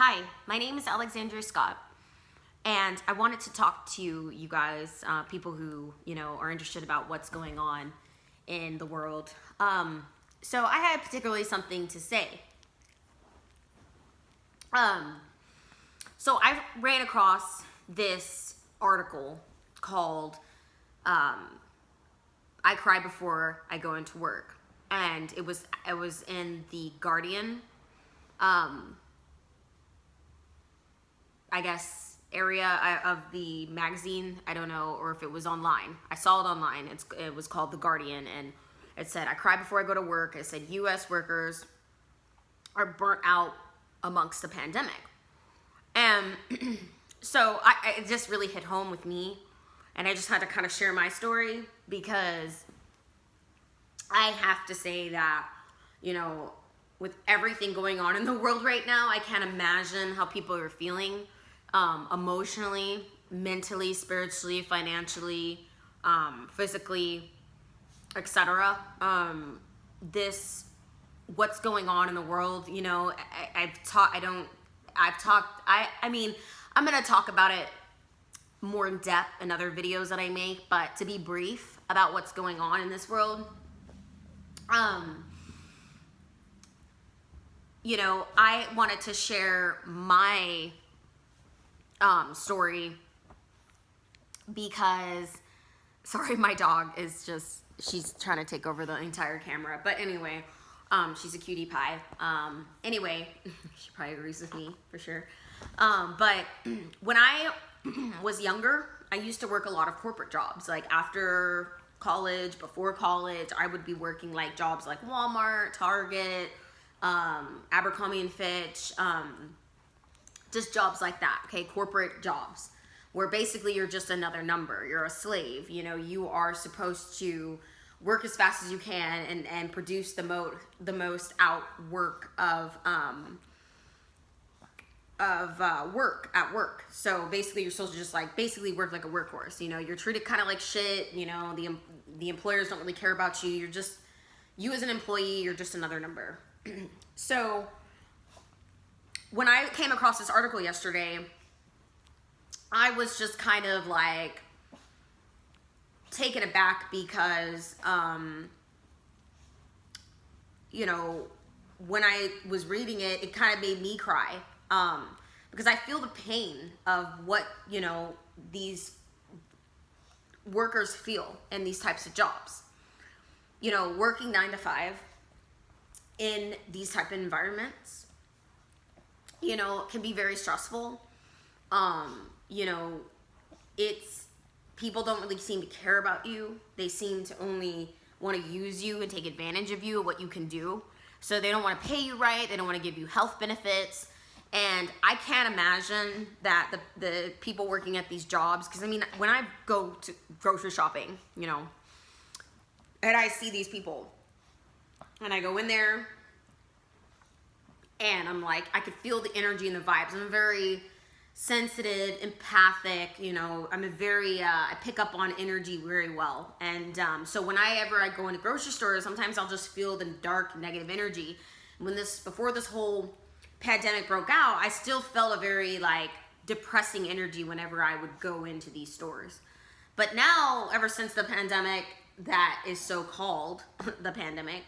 Hi, my name is Alexandria Scott, and I wanted to talk to you guys, people who, are interested about what's going on in the world. So I had particularly something to say. So I ran across this article called I Cry Before I Go Into Work. And it was in the Guardian, I guess, area of the magazine. I don't know, or if it was online. I saw it online. It was called The Guardian, and it said, I cry before I go to work. It said, U.S. workers are burnt out amongst the pandemic. And so it just really hit home with me, and I just had to kind of share my story, because I have to say that, with everything going on in the world right now, I can't imagine how people are feeling emotionally, mentally, spiritually, financially, physically, etc. What's going on in the world, I'm going to talk about it more in depth in other videos that I make, but to be brief about what's going on in this world, I wanted to share my story because, sorry, my dog is she's trying to take over the entire camera. But anyway, she's a cutie pie. Anyway, she probably agrees with me for sure. But when I was younger, I used to work a lot of corporate jobs. Like after college, before college, I would be working like jobs like Walmart, Target, Abercrombie and Fitch, just jobs like that, okay, corporate jobs, where basically you're just another number, you're a slave, you are supposed to work as fast as you can and produce the most out work of work at work. So basically you're supposed to just basically work like a workhorse, you're treated kind of like shit, the employers don't really care about you, you as an employee, you're just another number. So when I came across this article yesterday, I was just kind of taken aback because, when I was reading it, it kind of made me cry, because I feel the pain of what, these workers feel in these types of jobs. Working 9 to 5 in these type of environments, can be very stressful. People don't really seem to care about you. They seem to only want to use you and take advantage of you, what you can do. So they don't want to pay you right. They don't want to give you health benefits. And I can't imagine that the people working at these jobs, because when I go to grocery shopping, and I see these people, and I go in there, and I'm like, I could feel the energy and the vibes. I'm very sensitive, empathic, I'm I pick up on energy very well. And so whenever I go into grocery stores, sometimes I'll just feel the dark, negative energy. Before this whole pandemic broke out, I still felt a very depressing energy whenever I would go into these stores. But now, ever since the pandemic, that is so called the pandemic,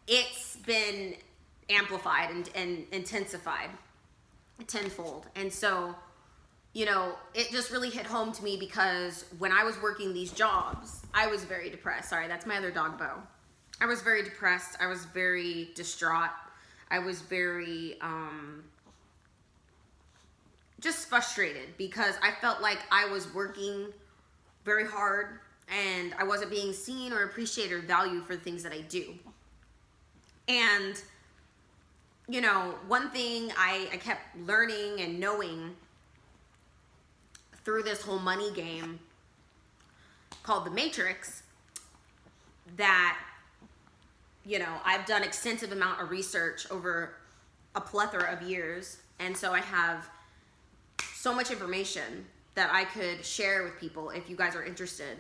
it's been amplified and intensified tenfold. And so, it just really hit home to me, because when I was working these jobs, I was very depressed. Sorry, that's my other dog, Bo. I was very depressed. I was very distraught. I was very, just frustrated, because I felt like I was working very hard and I wasn't being seen or appreciated or valued for the things that I do. And, one thing I kept learning and knowing through this whole money game called the Matrix, that, I've done extensive amount of research over a plethora of years. And so I have so much information that I could share with people if you guys are interested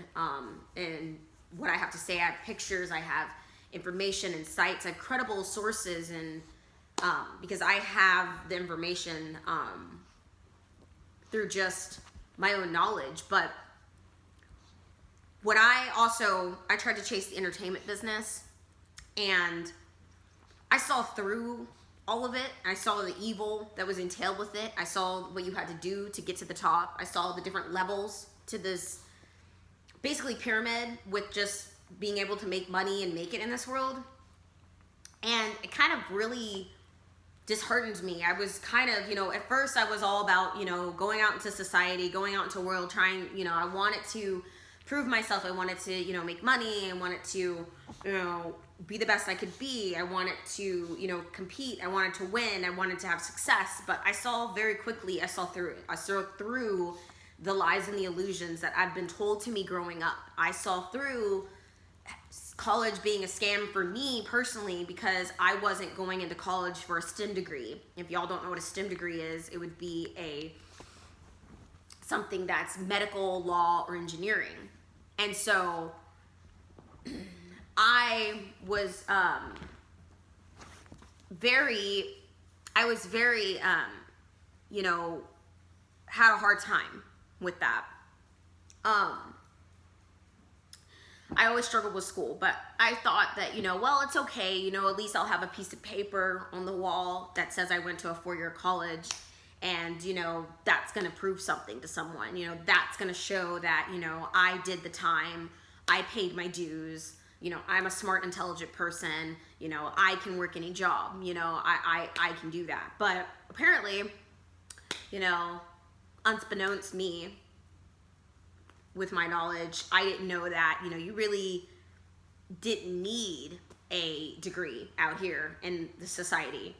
in what I have to say. I have pictures, I have information and sites. I have credible sources, and because I have the information through just my own knowledge. But what I tried to chase the entertainment business, and I saw through all of it. I saw the evil that was entailed with it. I saw what you had to do to get to the top. I saw the different levels to this basically pyramid with just being able to make money and make it in this world. And it kind of really disheartened me. I was kind of, at first I was all about, going out into society, going out into the world, trying, I wanted to prove myself. I wanted to, make money. I wanted to, be the best I could be. I wanted to, compete. I wanted to win. I wanted to have success. But I saw very quickly, I saw through it. I saw through the lies and the illusions that I've been told to me growing up. I saw through college being a scam for me personally, because I wasn't going into college for a STEM degree. If y'all don't know what a STEM degree is, it would be something that's medical, law, or engineering. And so I was very, had a hard time with that. I always struggled with school, but I thought that, well, it's okay. At least I'll have a piece of paper on the wall that says I went to a 4-year college, and, that's going to prove something to someone. That's going to show that, I did the time, I paid my dues, I'm a smart, intelligent person, I can work any job, I can do that. But apparently, unbeknownst to me, with my knowledge, I didn't know that, you really didn't need a degree out here in the society.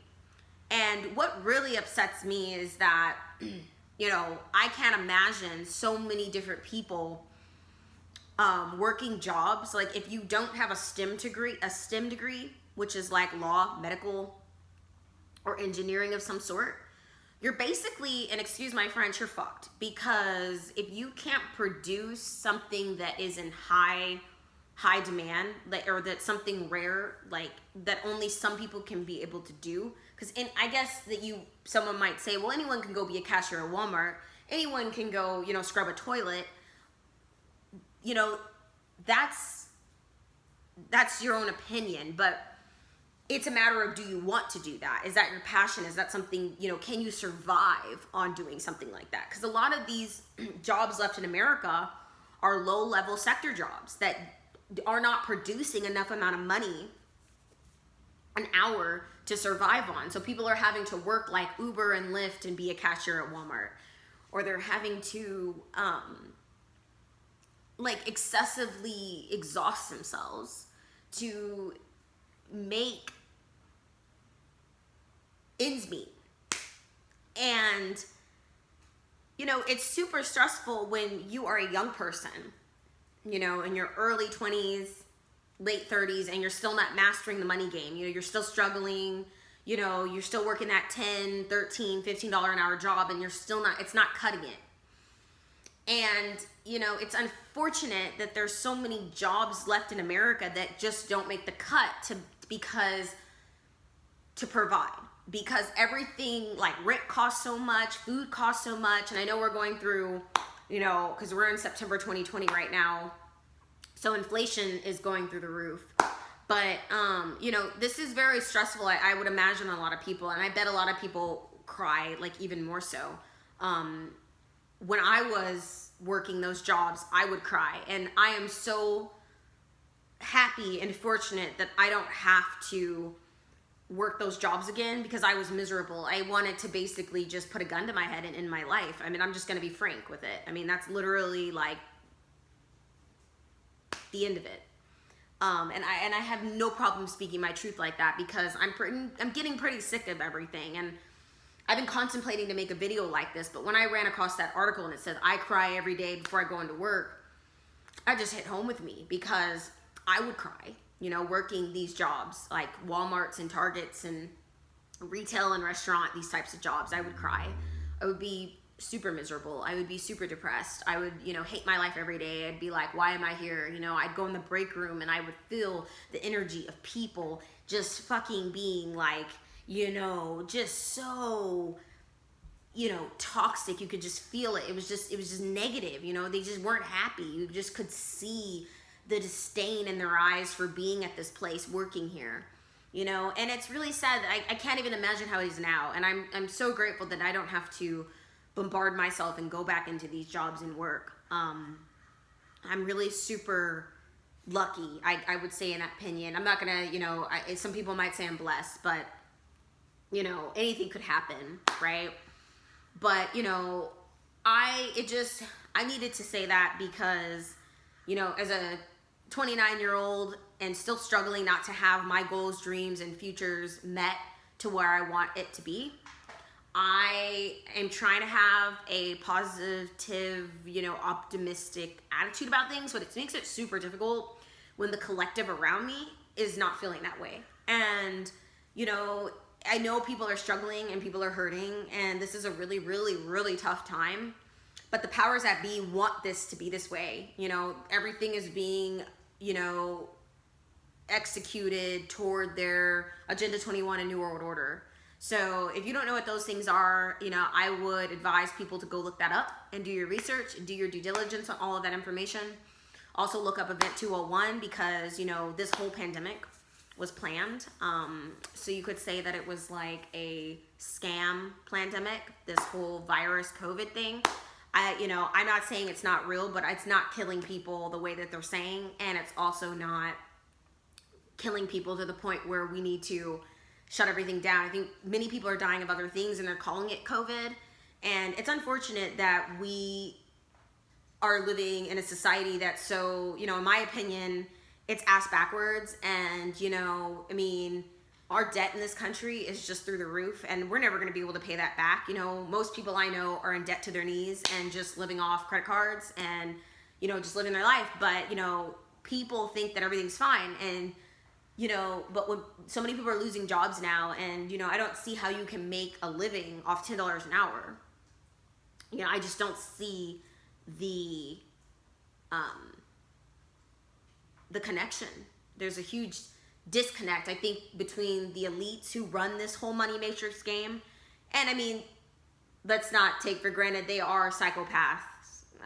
And what really upsets me is that, I can't imagine so many different people working jobs. Like, if you don't have a STEM degree, which is like law, medical, or engineering of some sort, you're basically, and excuse my French, you're fucked. Because if you can't produce something that is in high demand, or that's something rare, like that only some people can be able to do. Because I guess that someone might say, well, anyone can go be a cashier at Walmart. Anyone can go, scrub a toilet. That's your own opinion, but it's a matter of, do you want to do that? Is that your passion? Is that something, can you survive on doing something like that? Because a lot of these jobs left in America are low-level sector jobs that are not producing enough amount of money an hour to survive on. So people are having to work like Uber and Lyft and be a cashier at Walmart. Or they're having to excessively exhaust themselves to make ends meet. And it's super stressful when you are a young person, in your early 20s, late 30s, and you're still not mastering the money game. You're still struggling, you're still working that $10, $13, $15 an hour job, and it's not cutting it. And, it's unfortunate that there's so many jobs left in America that just don't make the cut to provide. Because everything, like rent costs so much, food costs so much, and I know we're going through, because we're in September 2020 right now, so inflation is going through the roof. But, this is very stressful, I would imagine, a lot of people, and I bet a lot of people cry, like, even more so. When I was working those jobs, I would cry, and I am so happy and fortunate that I don't have to work those jobs again, because I was miserable. I wanted to basically just put a gun to my head and end my life. I mean, I'm just going to be frank with it. I mean, that's literally like the end of it. And I have no problem speaking my truth like that, because I'm getting pretty sick of everything. And I've been contemplating to make a video like this, but when I ran across that article and it said I cry every day before I go into work, I just hit home with me, because I would cry, working these jobs like Walmarts and Targets and retail and restaurant, these types of jobs. I would cry. I would be super miserable. I would be super depressed. I would, hate my life every day. I'd be like, why am I here? I'd go in the break room and I would feel the energy of people just fucking being like, just so, toxic. You could just feel it. It was just negative. They just weren't happy. You just could see the disdain in their eyes for being at this place, working here. And it's really sad that I can't even imagine how it is now. And I'm so grateful that I don't have to bombard myself and go back into these jobs and work. I'm really super lucky, I would say, in that opinion. I'm not gonna, some people might say I'm blessed, but anything could happen, right? But I needed to say that because, as a 29-year-old and still struggling not to have my goals, dreams, and futures met to where I want it to be, I am trying to have a positive, optimistic attitude about things, but it makes it super difficult when the collective around me is not feeling that way. And, I know people are struggling and people are hurting, and this is a really, really, really tough time. But the powers that be want this to be this way. Everything is being, executed toward their Agenda 21 and New World Order. So if you don't know what those things are, I would advise people to go look that up and do your research and do your due diligence on all of that information. Also look up Event 201 because, this whole pandemic was planned. So you could say that it was like a scam pandemic, this whole virus COVID thing. I'm not saying it's not real, but it's not killing people the way that they're saying. And it's also not killing people to the point where we need to shut everything down. I think many people are dying of other things and they're calling it COVID. And it's unfortunate that we are living in a society that's so, in my opinion, it's ass backwards. And, our debt in this country is just through the roof, and we're never going to be able to pay that back. Most people I know are in debt to their knees and just living off credit cards and, just living their life. But, people think that everything's fine. And, but when so many people are losing jobs now, and, I don't see how you can make a living off $10 an hour. I just don't see the connection. There's a huge disconnect, I think, between the elites who run this whole money matrix game. And let's not take for granted they are psychopaths.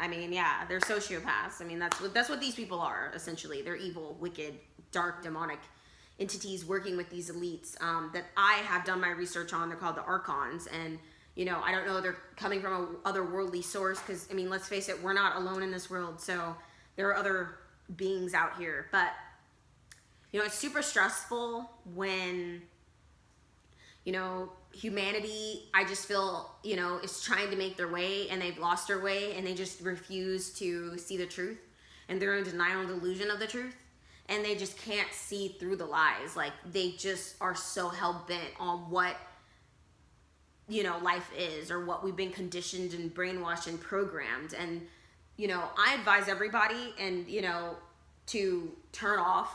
Yeah, they're sociopaths. That's what these people are, essentially. They're evil, wicked, dark, demonic entities working with these elites that I have done my research on. They're called the Archons. And, I don't know, they're coming from a otherworldly source because, let's face it, we're not alone in this world. So there are other beings out here. But, it's super stressful when, humanity, I just feel, is trying to make their way and they've lost their way and they just refuse to see the truth and they're in denial and delusion of the truth. And they just can't see through the lies. Like, they just are so hell-bent on what, life is, or what we've been conditioned and brainwashed and programmed. And, I advise everybody and, to turn off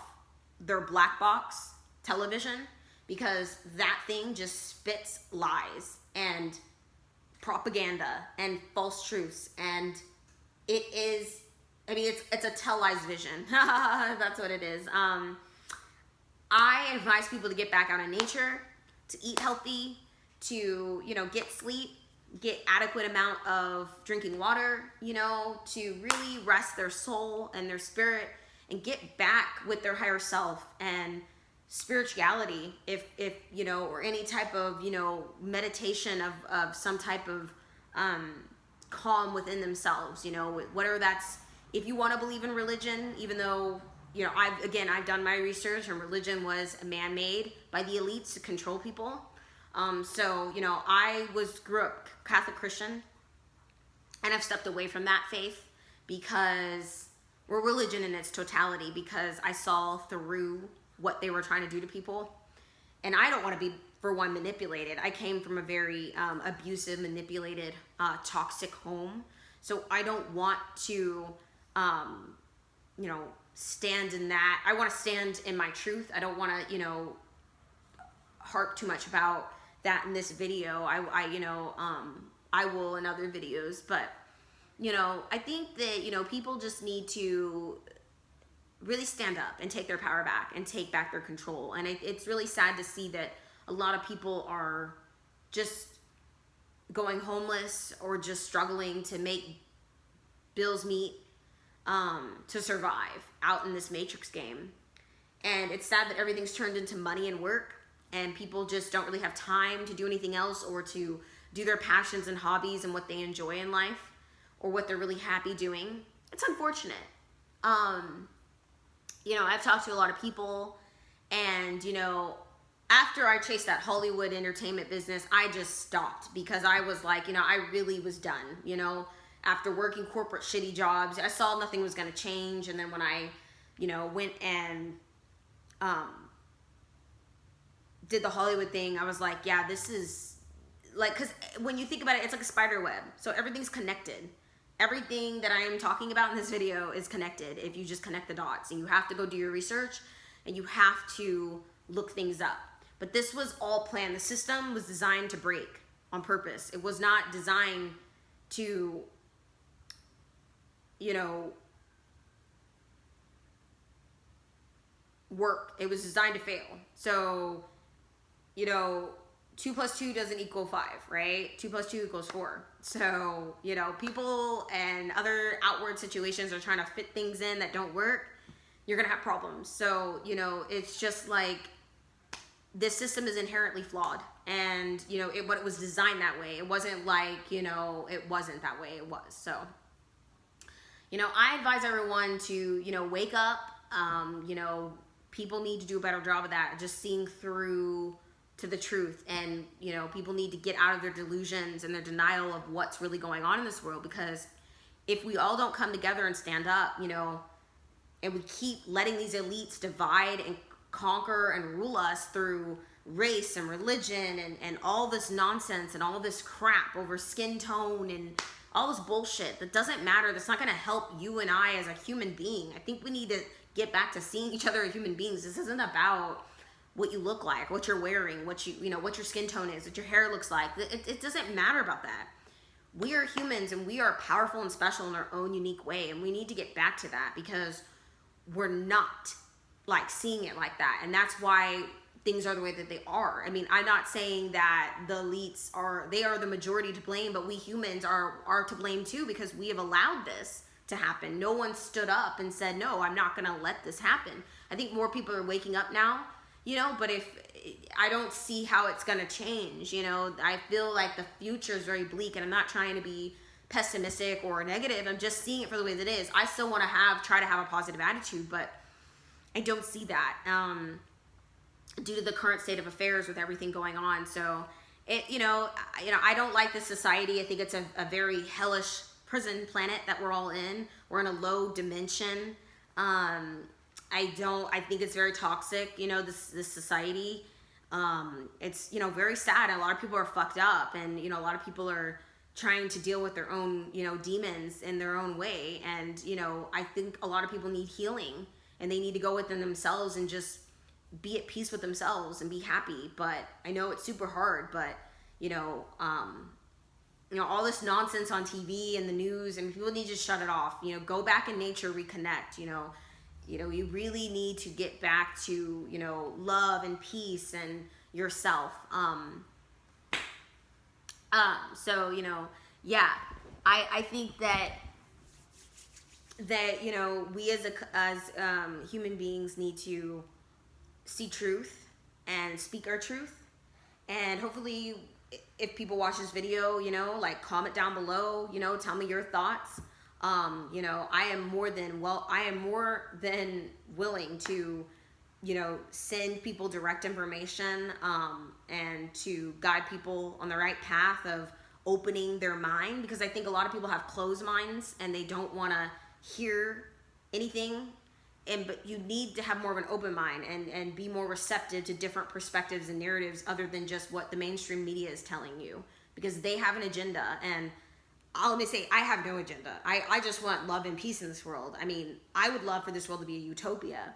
their black box television, because that thing just spits lies and propaganda and false truths. And it is, it's a tell lies vision. That's what it is. I advise people to get back out in nature, to eat healthy, to, get sleep, get adequate amount of drinking water, to really rest their soul and their spirit and get back with their higher self and spirituality, if or any type of, meditation of some type of calm within themselves, whatever that's. If you want to believe in religion, even though, I've done my research, and religion was man-made by the elites to control people. I grew up Catholic Christian, and I've stepped away from that faith because, or religion in its totality, because I saw through what they were trying to do to people. And I don't want to be, for one, manipulated. I came from a very abusive, manipulated, toxic home. So I don't want to, stand in that. I want to stand in my truth. I don't want to, harp too much about that in this video. I will in other videos. But, I think that, people just need to really stand up and take their power back and take back their control. And it's really sad to see that a lot of people are just going homeless or just struggling to make bills meet, to survive out in this matrix game. And it's sad that everything's turned into money and work, and people just don't really have time to do anything else or to do their passions and hobbies and what they enjoy in life or what they're really happy doing. It's unfortunate. I've talked to a lot of people, and, after I chased that Hollywood entertainment business, I just stopped because I was like, I really was done, after working corporate shitty jobs. I saw nothing was going to change. And then when I, went and did the Hollywood thing, I was like, yeah, this is like, because when you think about it, it's like a spider web. So everything's connected. Everything that I am talking about in this video is connected if you just connect the dots. And you have to go do your research, and you have to look things up. But this was all planned. The system was designed to break on purpose. It was not designed to, work. It was designed to fail. So, 2 plus 2 doesn't equal 5, right? 2 plus 2 equals 4. So, people and other outward situations are trying to fit things in that don't work. You're going to have problems. So, it's just like, this system is inherently flawed, and but it was designed that way. It wasn't like it wasn't that way. It was. So I advise everyone to wake up. People need to do a better job of that, just seeing through to the truth, and people need to get out of their delusions and their denial of what's really going on in this world. Because if we all don't come together and stand up, and we keep letting these elites divide and conquer and rule us through race and religion and all this nonsense and all this crap over skin tone and all this bullshit that doesn't matter, that's not going to help you and I as a human being. I think we need to get back to seeing each other as human beings. This isn't about what you look like, what you're wearing, what what your skin tone is, what your hair looks like. It doesn't matter about that. We are humans, and we are powerful and special in our own unique way, and we need to get back to that, because we're not like seeing it like that. And that's why things are the way that they are. I mean, I'm not saying that the elites are the majority to blame, but we humans are to blame too, because we have allowed this to happen. No one stood up and said, no, I'm not going to let this happen. I think more people are waking up now, but if I don't see how it's going to change, I feel like the future is very bleak, and I'm not trying to be pessimistic or negative. I'm just seeing it for the way that it is. I still want to try to have a positive attitude, but I don't see that due to the current state of affairs with everything going on. So I don't like this society. I think it's a very hellish prison planet that we're all in. We're in a low dimension. I think it's very toxic, this society. It's, very sad. A lot of people are fucked up, and, a lot of people are trying to deal with their own, demons in their own way. And, I think a lot of people need healing, and they need to go within themselves and just be at peace with themselves and be happy. But I know it's super hard, but, all this nonsense on TV and the news, and people need to shut it off. Go back in nature, reconnect. You really need to get back to, love and peace and yourself. So, yeah, I think that we as human beings need to see truth and speak our truth. And hopefully, if people watch this video, comment down below, tell me your thoughts. I am more than willing to, send people direct information, and to guide people on the right path of opening their mind, because I think a lot of people have closed minds and they don't want to hear anything. But you need to have more of an open mind and be more receptive to different perspectives and narratives other than just what the mainstream media is telling you, because they have an agenda. And let me say, I have no agenda. I just want love and peace in this world. I mean, I would love for this world to be a utopia,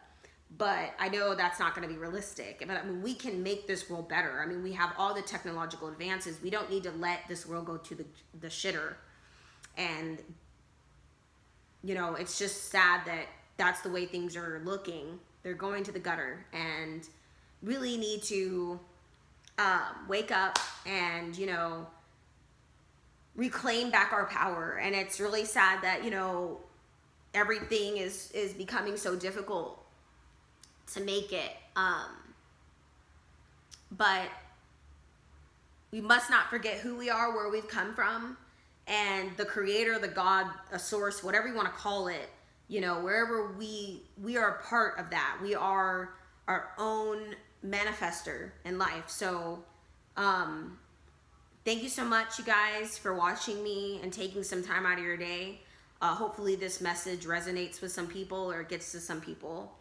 but I know that's not going to be realistic. But I mean, we can make this world better. I mean, we have all the technological advances. We don't need to let this world go to the shitter. And, you know, it's just sad that that's the way things are looking. They're going to the gutter, and really need to wake up and, you know, reclaim back our power. And it's really sad that, you know, everything is becoming so difficult to make it. But we must not forget who we are, where we've come from, and the creator, the God, a source, whatever you want to call it, you know, wherever we are a part of that. We are our own manifester in life. So thank you so much, you guys, for watching me and taking some time out of your day. Hopefully this message resonates with some people, or gets to some people.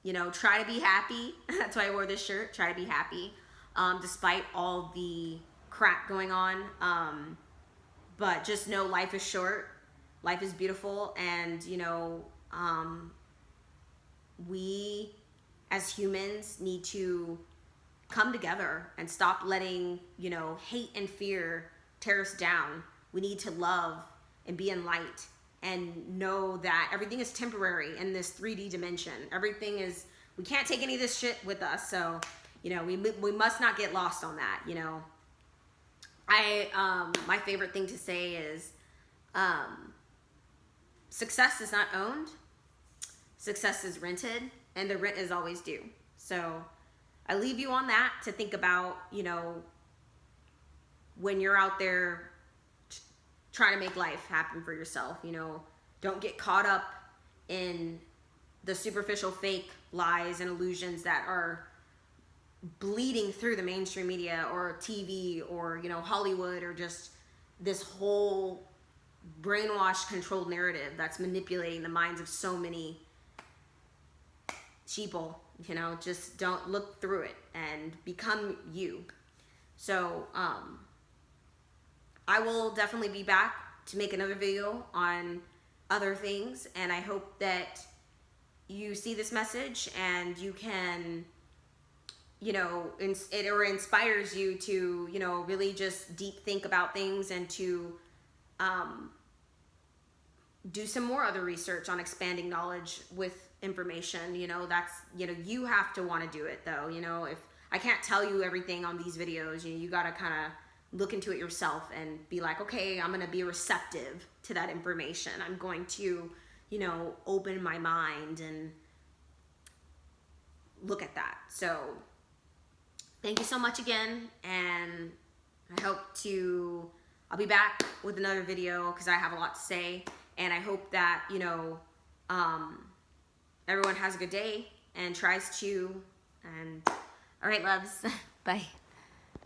You know, try to be happy. That's why I wore this shirt. Try to be happy, despite all the crap going on. But just know life is short. Life is beautiful. And, you know, we as humans need to come together and stop letting, you know, hate and fear tear us down. We need to love and be in light, and know that everything is temporary in this 3D dimension. Everything is, we can't take any of this shit with us. So, you know, we must not get lost on that, you know. My favorite thing to say is, success is not owned. Success is rented, and the rent is always due. So I leave you on that to think about, you know, when you're out there trying to make life happen for yourself. You know, don't get caught up in the superficial fake lies and illusions that are bleeding through the mainstream media or TV or, you know, Hollywood, or just this whole brainwashed, controlled narrative that's manipulating the minds of so many sheeple. You know, just don't look through it and become you. So I will definitely be back to make another video on other things, and I hope that you see this message and you can, you know, it inspires you to, you know, really just deep think about things, and to do some more other research on expanding knowledge with information. You know, that's, you know, you have to want to do it though. You know, if I can't tell you everything on these videos, you got to kind of look into it yourself and be like, okay, I'm going to be receptive to that information. I'm going to, you know, open my mind and look at that. So thank you so much again. And I hope I'll be back with another video, because I have a lot to say. And I hope that, you know, everyone has a good day and tries to, and all right, loves, bye.